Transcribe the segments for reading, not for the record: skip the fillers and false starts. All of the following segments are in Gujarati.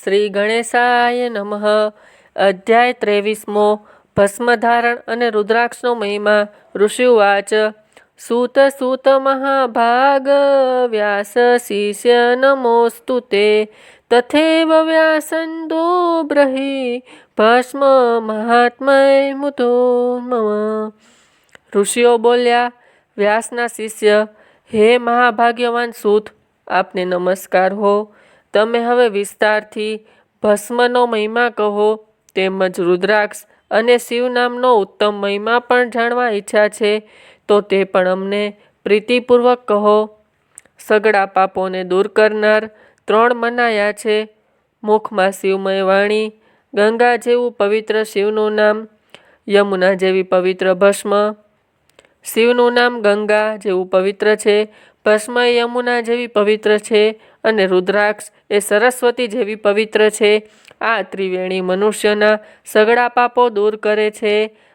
શ્રી ગણેશાય નમઃ. અધ્યાય 23મો. ભસ્મધારણ અને રુદ્રાક્ષનો મહિમા. ઋષિવાચ. સૂત સૂત મહાભાગ વ્યાસ શિષ્ય નમોસ્તુ તે. તથૈવ વ્યાસંદો બ્રહી ભસ્મ મહાત્મય મુતો મમ. ઋષિઓ બોલ્યા, વ્યાસના શિષ્ય, હે મહાભાગ્યવાન સૂત, આપને નમસ્કાર હો. તમે હવે વિસ્તારથી ભસ્મનો મહિમા કહો, તેમજ રુદ્રાક્ષ અને શિવ નામનો ઉત્તમ મહિમા પણ જાણવા ઈચ્છા છે, તો તે પણ અમને પ્રીતિપૂર્વક કહો. સઘળા પાપોને દૂર કરનાર 3 મનાયા છે. મુખમાં શિવમય વાણી, ગંગા જેવું પવિત્ર શિવનું નામ, યમુના જેવી પવિત્ર ભસ્મ. શિવનું નામ ગંગા જેવું પવિત્ર છે, ભસ્મ એ યમુના જેવી પવિત્ર છે, અને રુદ્રાક્ષ એ સરસ્વતી જેવી પવિત્ર છે. આ ત્રિવેણી મનુષ્યના સઘળા પાપો દૂર કરે છે.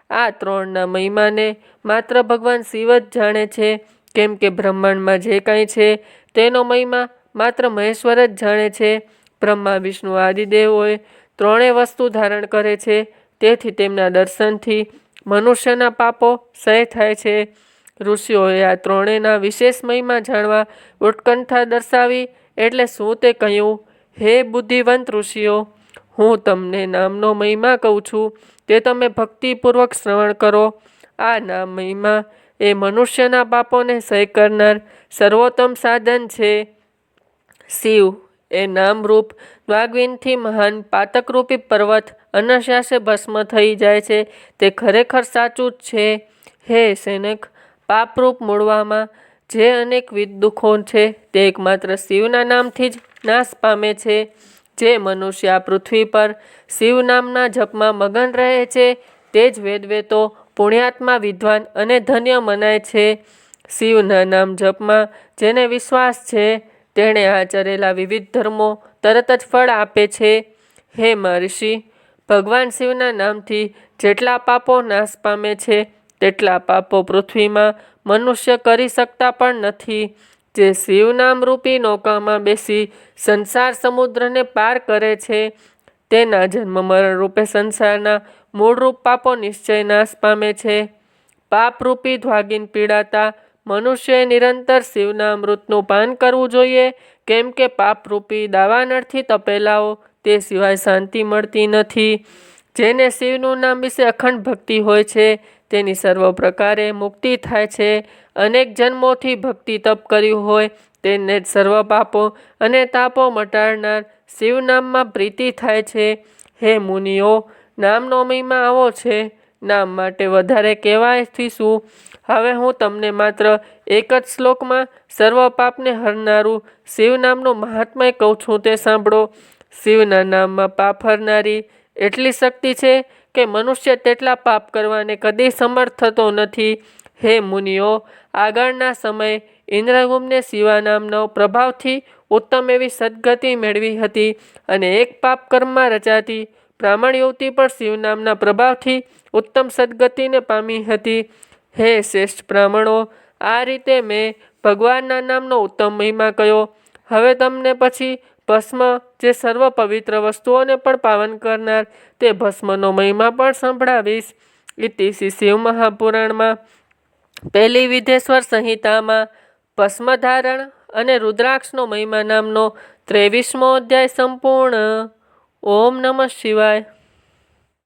આ 3ના મહિમાને માત્ર ભગવાન શિવ જ જાણે છે, કેમ કે બ્રહ્માંડમાં જે કાંઈ છે તેનો મહિમા માત્ર મહેશ્વર જ જાણે છે. બ્રહ્મા વિષ્ણુ આદિદેવોએ 3 વસ્તુ ધારણ કરે છે, તેથી તેમના દર્શનથી મનુષ્યના પાપો ક્ષય થાય છે. ઋષિઓએ આ 3ના વિશેષ મહિમા જાણવા ઉત્કંઠા દર્શાવી, એટલે શું તે કહ્યું, હે બુદ્ધિવંત ઋષિઓ, હું તમને નામનો મહિમા કહું છું, તે તમે ભક્તિપૂર્વક શ્રવણ કરો. આ નામ મહિમા એ મનુષ્યના પાપોને ક્ષય કરનાર સર્વોત્તમ સાધન છે. શિવ એ નામરૂપ દ્વાગ્નિથી મહાન પાતકરૂપી પર્વત અનાયાસે ભસ્મ થઈ જાય છે, તે ખરેખર સાચું જ છે. હે સૈનક, પાપરૂપ મૂળવામાં જે અનેકવિધ દુઃખો છે તે એકમાત્ર શિવના નામથી જ નાશ પામે છે. જે મનુષ્ય આ પૃથ્વી પર શિવ નામના જપમાં મગન રહે છે, તે જ વેદવેતો પુણ્યાત્મા, વિદ્વાન અને ધન્ય મનાય છે. શિવના નામ જપમાં જેને વિશ્વાસ છે, તેણે આચરેલા વિવિધ ધર્મો તરત જ ફળ આપે છે. હે મહર્ષિ, ભગવાન શિવના નામથી જેટલા પાપો નાશ પામે છે, તેટલા પાપો પૃથ્વીમાં મનુષ્ય કરી શકતા પણ નથી. જે શિવ નામરૂપી નૌકામાં બેસી સંસાર સમુદ્રને પાર કરે છે, તેના જન્મ મરણ રૂપે સંસારના મૂળરૂપ પાપો નિશ્ચય નાશ પામે છે. પાપરૂપી દ્વાગીન પીડાતા મનુષ્યએ નિરંતર શિવના અમૃતનું પાન કરવું જોઈએ, કેમ કે પાપરૂપી દાવાનળથી તપેલાઓ તે સિવાય શાંતિ મળતી નથી. જેને શિવનું નામ વિશે અખંડ ભક્તિ હોય છે, તેની સર્વ પ્રકારે મુક્તિ થાય છે. અનેક જન્મોથી ભક્તિ તપ કર્યું હોય તેને જ સર્વ પાપો અને તાપો મટાડનાર શિવ નામમાં પ્રીતિ થાય છે. હે મુનિઓ, નામનો મહિમા આવો છે. નામ માટે વધારે કહેવાયથી શું? હવે હું તમને માત્ર એક જ શ્લોકમાં સર્વ પાપને હરનારું શિવ નામનું મહાત્મય કહું છું, તે સાંભળો. શિવના નામમાં પાપ હરનારી એટલી શક્તિ છે કે મનુષ્ય તેટલા પાપ કરવાને કદી સમર્થ થતો નથી. હે મુનિઓ, આગળના સમયે ઇન્દ્રગુમ્ને શિવા નામનો પ્રભાવથી ઉત્તમ એવી સદગતિ મેળવી હતી, અને એક પાપ કર્મમાં રચાતી બ્રાહ્મણ યુવતી પણ શિવ નામના પ્રભાવથી ઉત્તમ સદગતિને પામી હતી. હે શ્રેષ્ઠ બ્રાહ્મણો, આ રીતે મેં ભગવાનના નામનો ઉત્તમ મહિમા કહ્યો. હવે તમને પછી ભસ્મ, જે સર્વ પવિત્ર વસ્તુઓને પણ પાવન કરનાર, તે ભસ્મનો મહિમા પણ સંભળાવીશ. ઇતિ શ્રી શિવ મહાપુરાણમાં પહેલી વિધેશ્વર સંહિતામાં ભસ્મધારણ અને રુદ્રાક્ષનો મહિમા નામનો 23મો અધ્યાય સંપૂર્ણ. ઓમ નમઃ શિવાય.